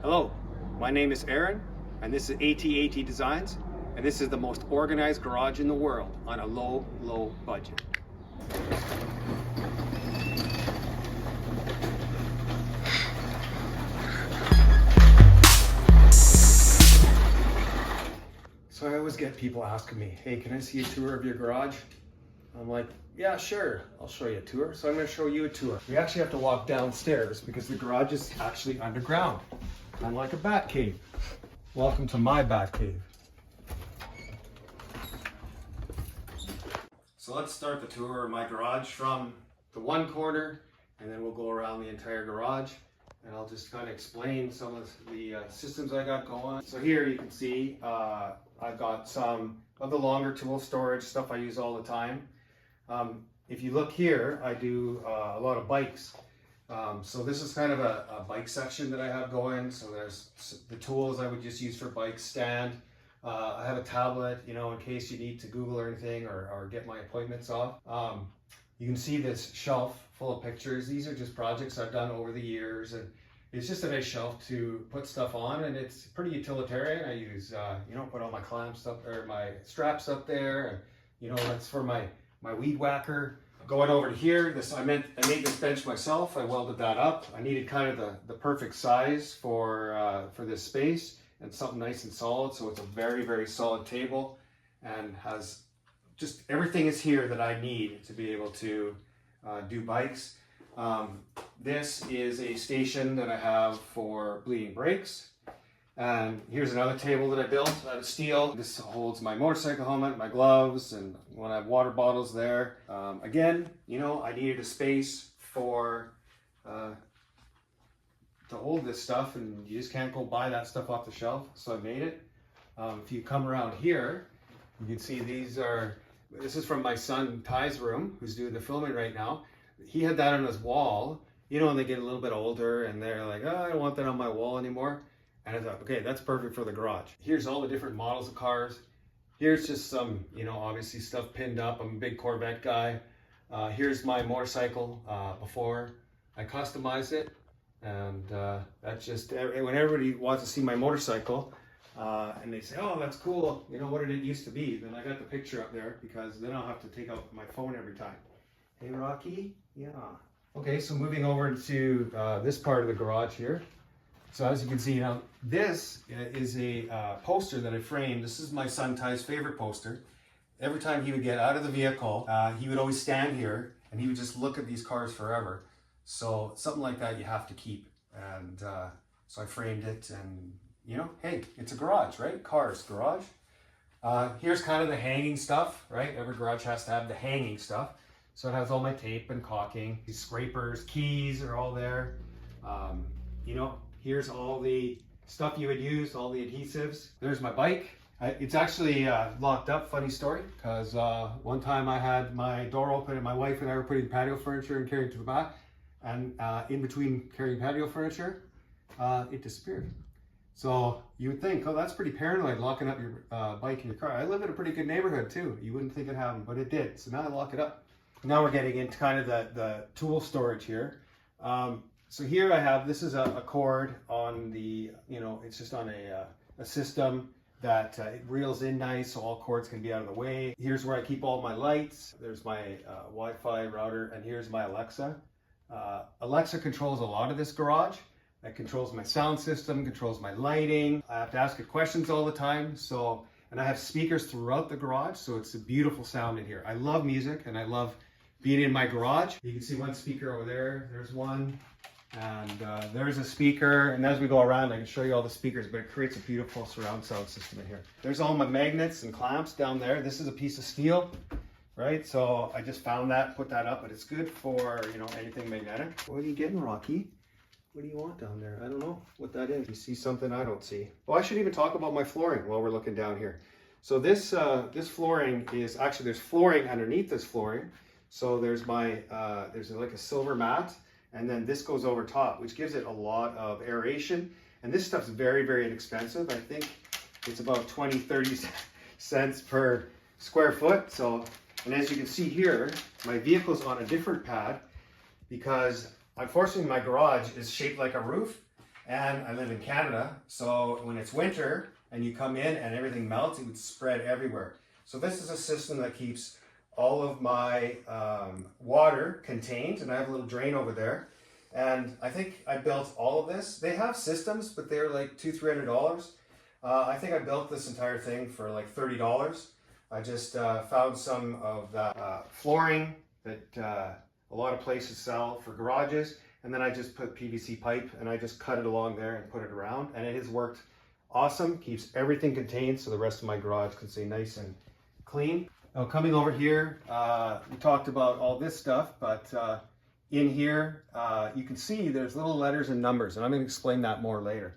Hello, my name is Aaron, and this is AT Designs, and this is the most organized garage in the world on a low budget. So I always get people asking me, hey, can I see a tour of your garage? I'm like, yeah, sure, I'll show you a tour. So I'm going to show you a tour. We actually have to walk downstairs because the garage is actually underground, unlike a bat cave. Welcome to my bat cave. So let's start the tour of my garage from the one corner, and then we'll go around the entire garage, and I'll just kind of explain some of the systems I got going. So here you can see I've got some of the longer tool storage stuff I use all the time. If you look here, I do a lot of bikes. So this is kind of a bike section that I have going. So there's the tools I would just use for bike stand. I have a tablet, you know, in case you need to Google or anything or get my appointments off. You can see this shelf full of pictures. These are just projects I've done over the years, and it's just a nice shelf to put stuff on, and it's pretty utilitarian. I use, you know, put all my clamps up or my straps up there, and you know, that's for my weed whacker. Going over to here, I made this bench myself. I welded that up. I needed kind of the perfect size for this space and something nice and solid. So it's a very solid table and has just everything is here that I need to be able to do bikes. This is a station that I have for bleeding brakes. And here's another table that I built out of steel. This holds my motorcycle helmet, my gloves, and when I have water bottles there. Again, you know, I needed a space for to hold this stuff, and you just can't go buy that stuff off the shelf, so I made it. If you come around here, you can see this is from my son Ty's room, who's doing the filming right now. He had that on his wall. You know, when they get a little bit older and they're like, oh, I don't want that on my wall anymore. And I thought, okay, that's perfect for the garage. Here's all the different models of cars. Here's just some, you know, obviously stuff pinned up. I'm a big Corvette guy. Here's my motorcycle before I customized it. And that's just, when everybody wants to see my motorcycle and they say, oh, that's cool. You know, what did it used to be? Then I got the picture up there because then I'll have to take out my phone every time. Hey, Rocky? Yeah. Okay, so moving over to this part of the garage here. So as you can see now, this is a poster that I framed. This is my son Ty's favorite poster. Every time he would get out of the vehicle, he would always stand here and he would just look at these cars forever. So something like that you have to keep. And so I framed it, and you know, hey, it's a garage, right? Cars, garage. Here's kind of the hanging stuff, right? Every garage has to have the hanging stuff. So it has all my tape and caulking. These scrapers, keys are all there. You know, here's all the stuff you would use, all the adhesives. There's my bike. It's actually locked up, funny story, because one time I had my door open and my wife and I were putting patio furniture and carrying it to the back. And in between carrying patio furniture, it disappeared. So you would think, oh, that's pretty paranoid, locking up your bike in your car. I live in a pretty good neighborhood too. You wouldn't think it happened, but it did. So now I lock it up. Now we're getting into kind of the tool storage here. So here I have, this is a cord on the, you know, it's just on a system that it reels in nice so all cords can be out of the way. Here's where I keep all my lights. There's my Wi-Fi router, and here's my Alexa. Alexa controls a lot of this garage. It controls my sound system, controls my lighting. I have to ask it questions all the time. So, and I have speakers throughout the garage, so it's a beautiful sound in here. I love music and I love being in my garage. You can see one speaker over there. There's one. And there's a speaker, and as we go around I can show you all the speakers, but it creates a beautiful surround sound system in here. There's all my magnets and clamps down there. This is a piece of steel, right? So I just found that, put that up, but it's good for, you know, anything magnetic. What are you getting, Rocky? What do you want down there? I don't know what that is. You see something I don't see. Oh, I should even talk about my flooring while we're looking down here. So this flooring is actually, there's flooring underneath this flooring. So there's my there's like a silver mat. And then this goes over top, which gives it a lot of aeration. And this stuff's very inexpensive. I think it's about 20-30 cents per square foot. So, and as you can see here, my vehicle's on a different pad because unfortunately my garage is shaped like a roof. And I live in Canada, so when it's winter and you come in and everything melts, it would spread everywhere. So this is a system that keeps all of my water contained, and I have a little drain over there. And I think I built all of this. They have systems, but they're like $200-300. I think I built this entire thing for like $30. I just found some of that flooring that a lot of places sell for garages, and then I just put PVC pipe and I just cut it along there and put it around, and it has worked awesome. Keeps everything contained so the rest of my garage can stay nice and clean. Now coming over here, we talked about all this stuff, but in here you can see there's little letters and numbers, and I'm going to explain that more later.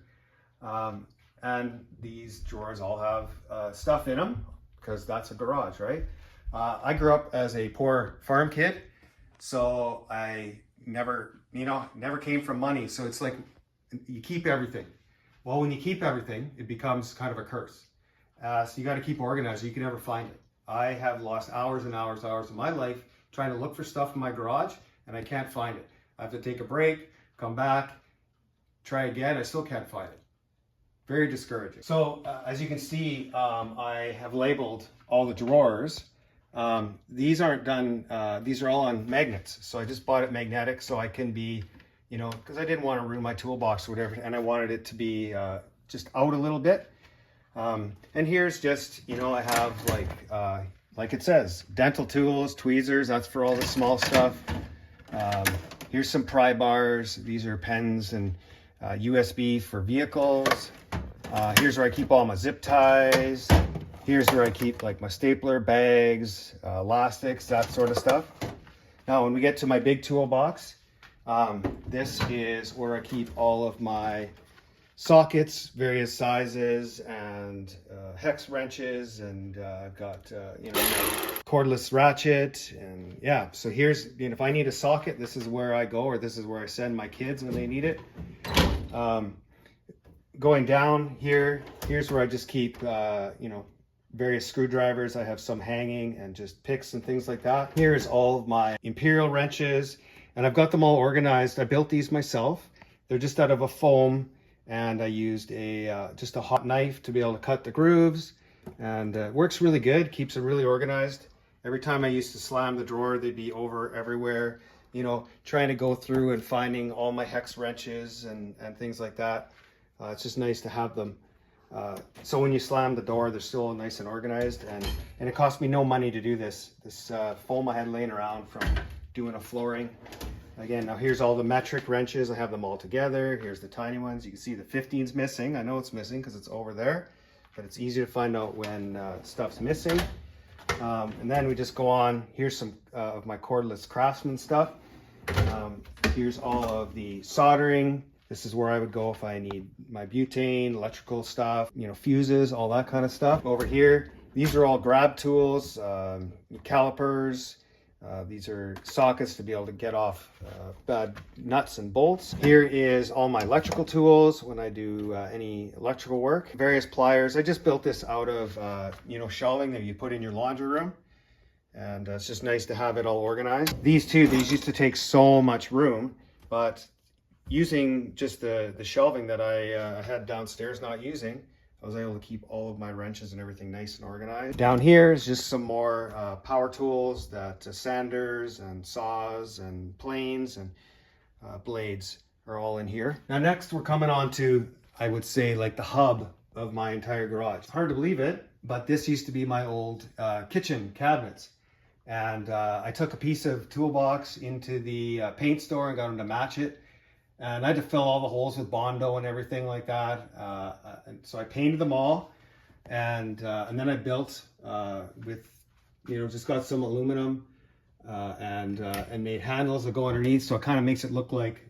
And these drawers all have stuff in them because that's a garage, right? I grew up as a poor farm kid, so I never came from money. So it's like you keep everything. Well, when you keep everything, it becomes kind of a curse. So you got to keep organized. You can never find it. I have lost hours and hours of my life trying to look for stuff in my garage, and I can't find it. I have to take a break, come back, try again. I still can't find it. Very discouraging. So as you can see, I have labeled all the drawers. These aren't done, these are all on magnets. So I just bought it magnetic so I can be, because I didn't want to ruin my toolbox or whatever, and I wanted it to be just out a little bit. And here's just, I have like it says, dental tools, tweezers, that's for all the small stuff. Here's some pry bars. These are pens and USB for vehicles. Here's where I keep all my zip ties. Here's where I keep like my stapler, bags, elastics, that sort of stuff. Now, when we get to my big toolbox, this is where I keep all of my sockets, various sizes, and hex wrenches, and I've got my cordless ratchet, and yeah. So here's, if I need a socket, this is where I go, or this is where I send my kids when they need it. Going down here, here's where I just keep various screwdrivers. I have some hanging and just picks and things like that. Here's all of my imperial wrenches, and I've got them all organized. I built these myself. They're just out of a foam, and I used just a hot knife to be able to cut the grooves, and it works really good, keeps it really organized. Every time I used to slam the drawer, they'd be over everywhere, trying to go through and finding all my hex wrenches and things like that. It's just nice to have them. So when you slam the door, they're still nice and organized, and it cost me no money to do this. This foam I had laying around from doing a flooring. Again, now here's all the metric wrenches. I have them all together. Here's the tiny ones. You can see the 15's missing. I know it's missing because it's over there, but it's easy to find out when stuff's missing. And then we just go on. Here's some of my cordless Craftsman stuff. Here's all of the soldering. This is where I would go if I need my butane, electrical stuff, fuses, all that kind of stuff. Over here, these are all grab tools, calipers. These are sockets to be able to get off bad nuts and bolts. Here is all my electrical tools when I do any electrical work. Various pliers. I just built this out of, shelving that you put in your laundry room. And it's just nice to have it all organized. These used to take so much room, but using just the shelving that I had downstairs not using, I was able to keep all of my wrenches and everything nice and organized. Down here is just some more power tools, that sanders and saws and planes and blades are all in here. Now next we're coming on to, I would say, like the hub of my entire garage. It's hard to believe it, but this used to be my old kitchen cabinets. And I took a piece of Toolbox into the paint store and got them to match it. And I had to fill all the holes with Bondo and everything like that. And so I painted them all, and then I built with, just got some aluminum and made handles that go underneath. So it kind of makes it look like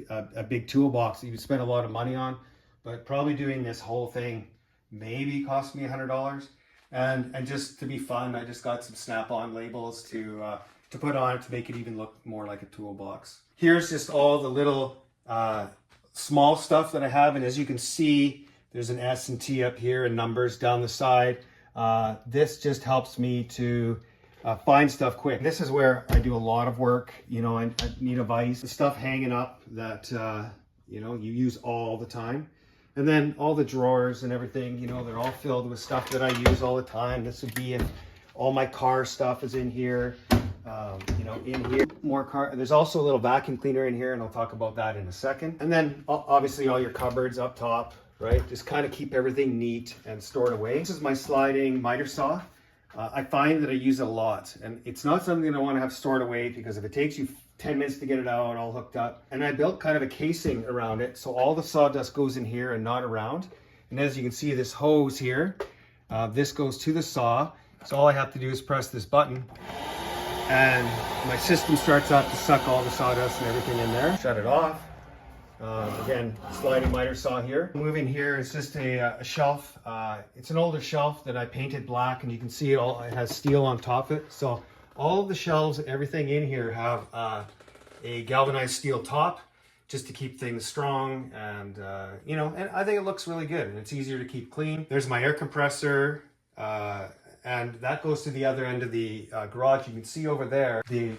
a big toolbox that you would spend a lot of money on. But probably doing this whole thing maybe cost me $100. And just to be fun, I just got some Snap-on labels to put on it to make it even look more like a toolbox. Here's just all the little small stuff that I have, and as you can see, there's an S and T up here and numbers down the side. This just helps me to find stuff quick. This is where I do a lot of work. I need a vise. The stuff hanging up that you know, you use all the time. And then all the drawers and everything, you know, they're all filled with stuff that I use all the time. This would be if all my car stuff is in here, you know, in here. More car. There's also a little vacuum cleaner in here, and I'll talk about that in a second. And then obviously all your cupboards up top, right? Just kind of keep everything neat and stored away. This is my sliding miter saw. I find that I use it a lot, and it's not something I want to have stored away, because if it takes you 10 minutes to get it out all hooked up. And I built kind of a casing around it, so all the sawdust goes in here and not around. And as you can see, this hose here, this goes to the saw. So all I have to do is press this button, and my system starts up to suck all the sawdust and everything in there. Shut it off. Again, sliding miter saw here. Moving here is just a shelf. It's an older shelf that I painted black, and you can see it has steel on top of it. So all of the shelves and everything in here have a galvanized steel top, just to keep things strong, and you know, and I think it looks really good, and it's easier to keep clean. There's my air compressor, and that goes to the other end of the garage. You can see over there the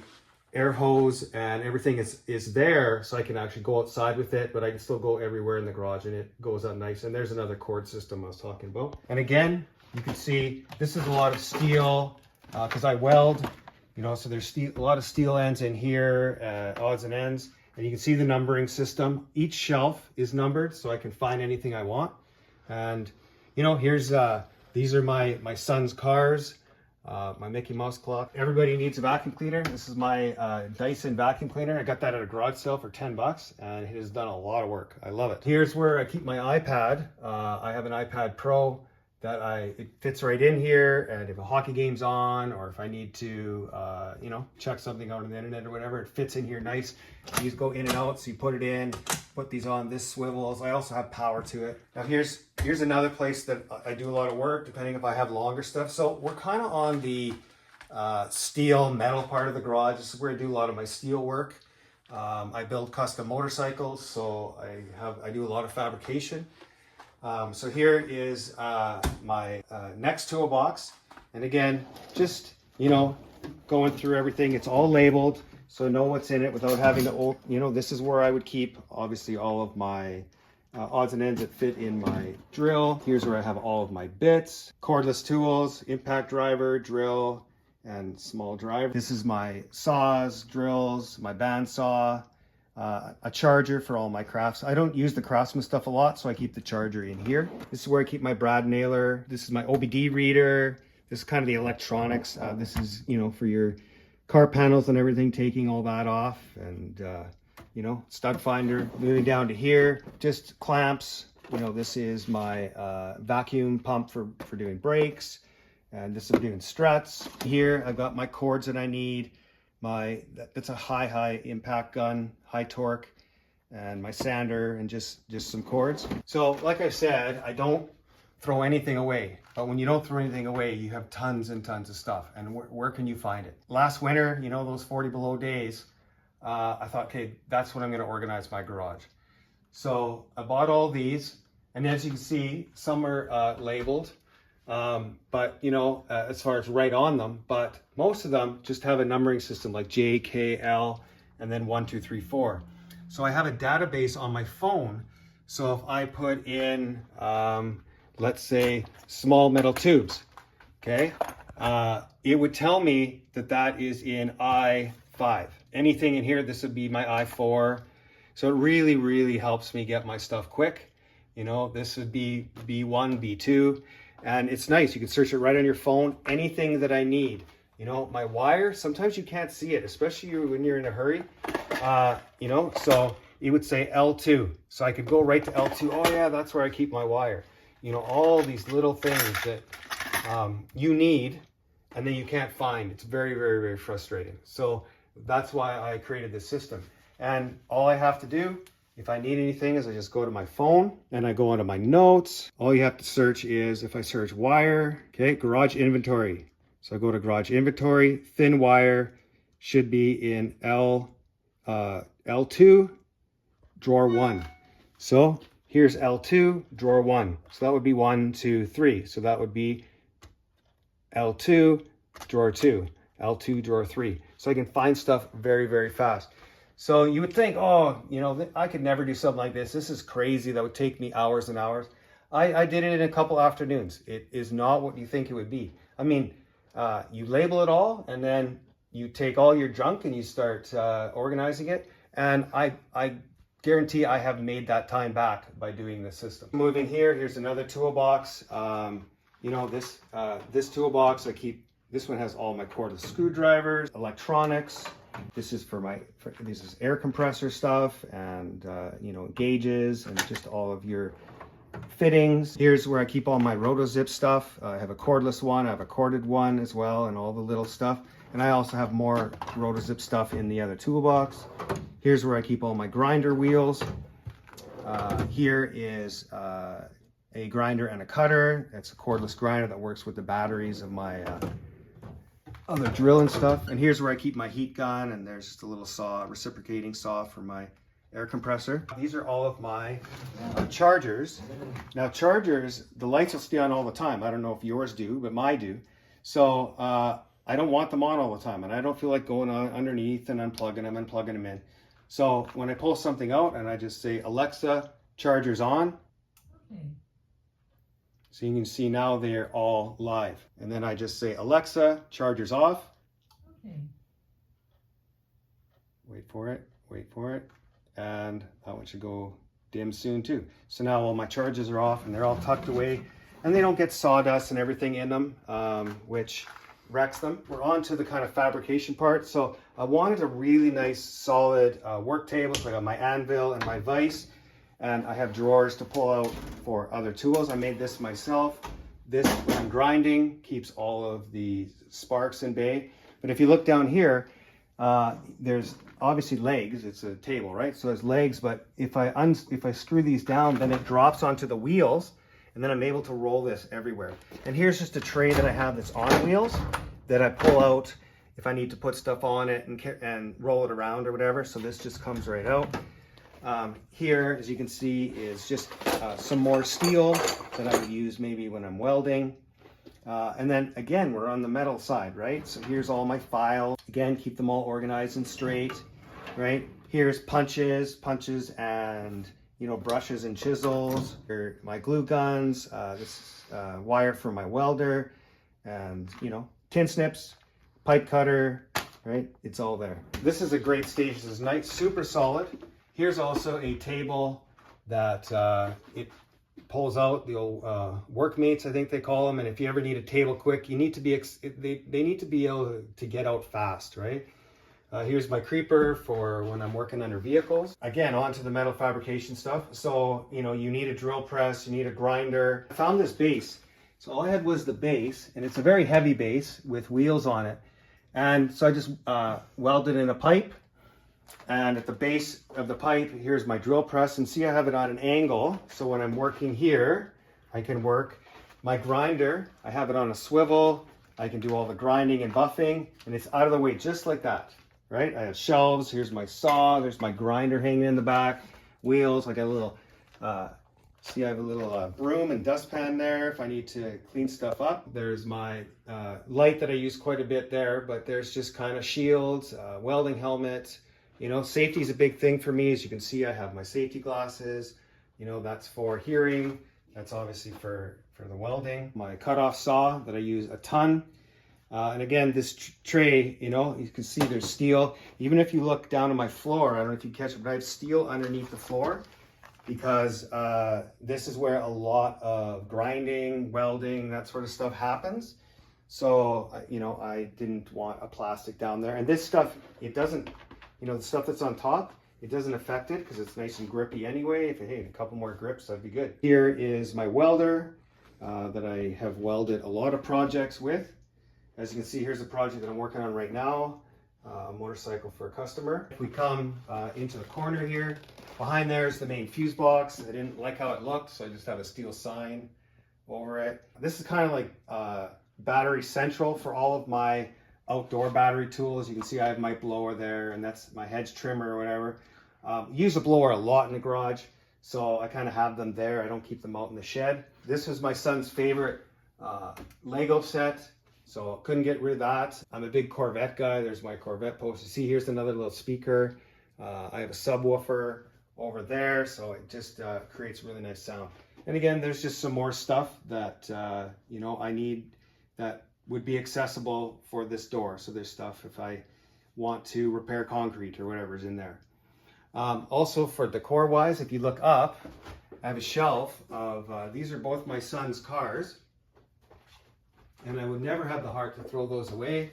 air hose and everything is there, so I can actually go outside with it, but I can still go everywhere in the garage, and it goes up nice. And there's another cord system I was talking about. And again, you can see this is a lot of steel, because I weld, you know, so there's a lot of steel ends in here, odds and ends. And you can see the numbering system. Each shelf is numbered, so I can find anything I want. And you know, here's these are my son's cars, my Mickey Mouse clock. Everybody needs a vacuum cleaner. This is my Dyson vacuum cleaner. I got that at a garage sale for 10 bucks, and it has done a lot of work. I love it. Here's where I keep my iPad. I have an iPad Pro that it fits right in here, and if a hockey game's on, or if I need to, you know, check something out on the internet or whatever, it fits in here nice. You just go in and out, so you put it in, put these on, this swivels. I also have power to it. Now here's another place that I do a lot of work, depending if I have longer stuff. So we're kind of on the steel metal part of the garage. This is where I do a lot of my steel work. I build custom motorcycles, so I do a lot of fabrication. So here is my next toolbox, and again, just, you know, going through everything. It's all labeled, so know what's in it without having to, you know, this is where I would keep obviously all of my odds and ends that fit in my drill. Here's where I have all of my bits, cordless tools, impact driver, drill, and small driver. This is my saws, drills, my bandsaw, a charger for all my crafts. I don't use the Craftsman stuff a lot, so I keep the charger in here. This is where I keep my brad nailer. This is my OBD reader. This is kind of the electronics. This is, you know, for your car panels and everything, taking all that off. And you know, stud finder. Moving down to here, just clamps. You know, this is my vacuum pump for doing brakes, and this is doing struts. Here I've got my cords that I need. That's a high impact gun, high torque, and my sander, and just some cords. So like I said, I don't throw anything away, but when you don't throw anything away, you have tons and tons of stuff. And where can you find it? Last winter, you know, those 40 below days, I thought, okay, that's when I'm going to organize my garage. So I bought all these, and as you can see, some are labeled, but you know, as far as right on them, but most of them just have a numbering system like J, K, L, and then 1, 2, 3, 4. So I have a database on my phone. So if I put in, let's say, small metal tubes, okay, it would tell me that is in I5. Anything in here, this would be my I4. So it really helps me get my stuff quick. You know, this would be B1, B2. And it's nice, you can search it right on your phone, anything that I need. You know, my wire, sometimes you can't see it, especially when you're in a hurry. You know, so it would say L2. So I could go right to L2. Oh yeah, that's where I keep my wire. You know, all these little things that you need and then you can't find. It's very frustrating. So that's why I created this system. And all I have to do, if I need anything, is I just go to my phone and I go onto my notes. All you have to search is, if I search wire, okay, garage inventory. So I go to garage inventory, thin wire should be in L2, drawer 1. So here's L2, drawer 1. So that would be 1, 2, 3. So that would be L2, drawer 2, L2, drawer 3. So I can find stuff very fast. So you would think, oh, you know, I could never do something like this. This is crazy. That would take me hours and hours. I did it in a couple afternoons. It is not what you think it would be. I mean, you label it all, and then you take all your junk and you start organizing it. And I guarantee I have made that time back by doing this system. Moving here, here's another toolbox. You know, this toolbox, this one has all my cordless screwdrivers, electronics. This is this is air compressor stuff, and you know, gauges, and just all of your fittings. Here's where I keep all my RotoZip stuff. I have a cordless one, I have a corded one as well, and all the little stuff. And I also have more RotoZip stuff in the other toolbox. Here's where I keep all my grinder wheels. Here is a grinder and a cutter. It's a cordless grinder that works with the batteries of my other drill and stuff. And here's where I keep my heat gun, and there's just a little saw, reciprocating saw for my air compressor. These are all of my chargers. Now chargers, the lights will stay on all the time. I don't know if yours do, but mine do. So I don't want them on all the time, and I don't feel like going on underneath and unplugging them and plugging them in. So when I pull something out and I just say, Alexa, chargers on. Okay. So you can see now they're all live. And then I just say, Alexa, chargers off. Okay. Wait for it, wait for it. And that one should go dim soon too. So now all my charges are off and they're all tucked away, and they don't get sawdust and everything in them, which wrecks them. We're on to the kind of fabrication part. So I wanted a really nice solid work table. So I got my anvil and my vise, and I have drawers to pull out for other tools. I made this myself. This, when I'm grinding, keeps all of the sparks in bay. But if you look down here, there's obviously legs. It's a table, right? So there's legs, but if I screw these down, then it drops onto the wheels, and then I'm able to roll this everywhere. And here's just a tray that I have that's on wheels that I pull out if I need to put stuff on it and roll it around or whatever. So this just comes right out. Here, as you can see, is just some more steel that I would use maybe when I'm welding. And then again, we're on the metal side, right? So here's all my files. Again, keep them all organized and straight, right? Here's punches, and you know, brushes and chisels. Here my glue guns. This wire for my welder, and you know, tin snips, pipe cutter, right? It's all there. This is a great stage. This is nice, super solid. Here's also a table that it pulls out, the old workmates, I think they call them. And if you ever need a table quick, you need to be they need to be able to get out fast, right? Here's my creeper for when I'm working under vehicles. Again, onto the metal fabrication stuff. So, you know, you need a drill press, you need a grinder. I found this base. So all I had was the base, and it's a very heavy base with wheels on it. And so I just welded in a pipe. And at the base of the pipe, here's my drill press. And see, I have it on an angle. So when I'm working here, I can work. My grinder, I have it on a swivel. I can do all the grinding and buffing, and it's out of the way just like that, right? I have shelves. Here's my saw. There's my grinder hanging in the back. Wheels. I got a little, see, I have a little broom and dustpan there if I need to clean stuff up. There's my light that I use quite a bit there, but there's just kind of shields, welding helmet. You know, safety is a big thing for me. As you can see, I have my safety glasses. You know, that's for hearing. That's obviously for the welding. My cutoff saw that I use a ton. And again, this tray, you know, you can see there's steel. Even if you look down on my floor, I don't know if you catch it, but I have steel underneath the floor because this is where a lot of grinding, welding, that sort of stuff happens. So, you know, I didn't want a plastic down there. And this stuff, it doesn't, you know, the stuff that's on top, it doesn't affect it because it's nice and grippy anyway. If it had a couple more grips, that'd be good. Here is my welder that I have welded a lot of projects with. As you can see, here's a project that I'm working on right now, a motorcycle for a customer. If we come into the corner here, behind there is the main fuse box. I didn't like how it looked, so I just have a steel sign over it. This is kind of like battery central for all of my outdoor battery tools. You can see I have my blower there, and that's my hedge trimmer or whatever. Use a blower a lot in the garage, so I kind of have them there. I don't keep them out in the shed. This was my son's favorite Lego set, so couldn't get rid of that. I'm a big Corvette guy. There's my Corvette poster. See, here's another little speaker. I have a subwoofer over there, so it just creates really nice sound. And again, there's just some more stuff that you know, I need that would be accessible for this door. So there's stuff if I want to repair concrete or whatever's in there. Also for decor wise, if you look up, I have a shelf of, these are both my son's cars. And I would never have the heart to throw those away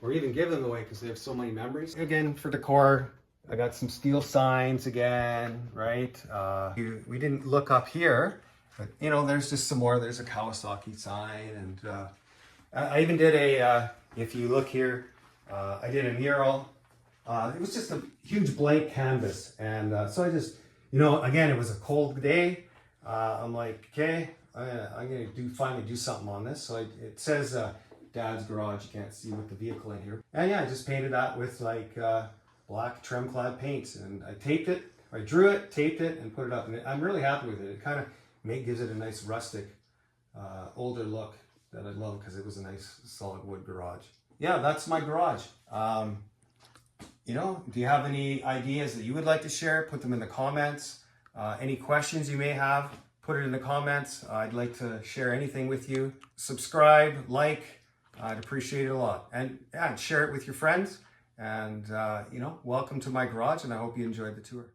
or even give them away because they have so many memories. Again, for decor, I got some steel signs again, right? We didn't look up here, but you know, there's just some more. There's a Kawasaki sign, and I even did a, if you look here, I did a mural. It was just a huge blank canvas. And so I just, you know, again, it was a cold day. I'm like, okay, I'm going to finally do something on this. So it says Dad's garage. You can't see with the vehicle in here. And yeah, I just painted that with like black trim clad paints, and I taped it. I drew it, taped it, and put it up. And I'm really happy with it. It kind of gives it a nice rustic, older look that I love because it was a nice solid wood garage. Yeah, that's my garage. You know, do you have any ideas that you would like to share? Put them in the comments. Any questions you may have, put it in the comments. I'd like to share anything with you. Subscribe, like, I'd appreciate it a lot. And yeah, share it with your friends. And, you know, welcome to my garage, and I hope you enjoyed the tour.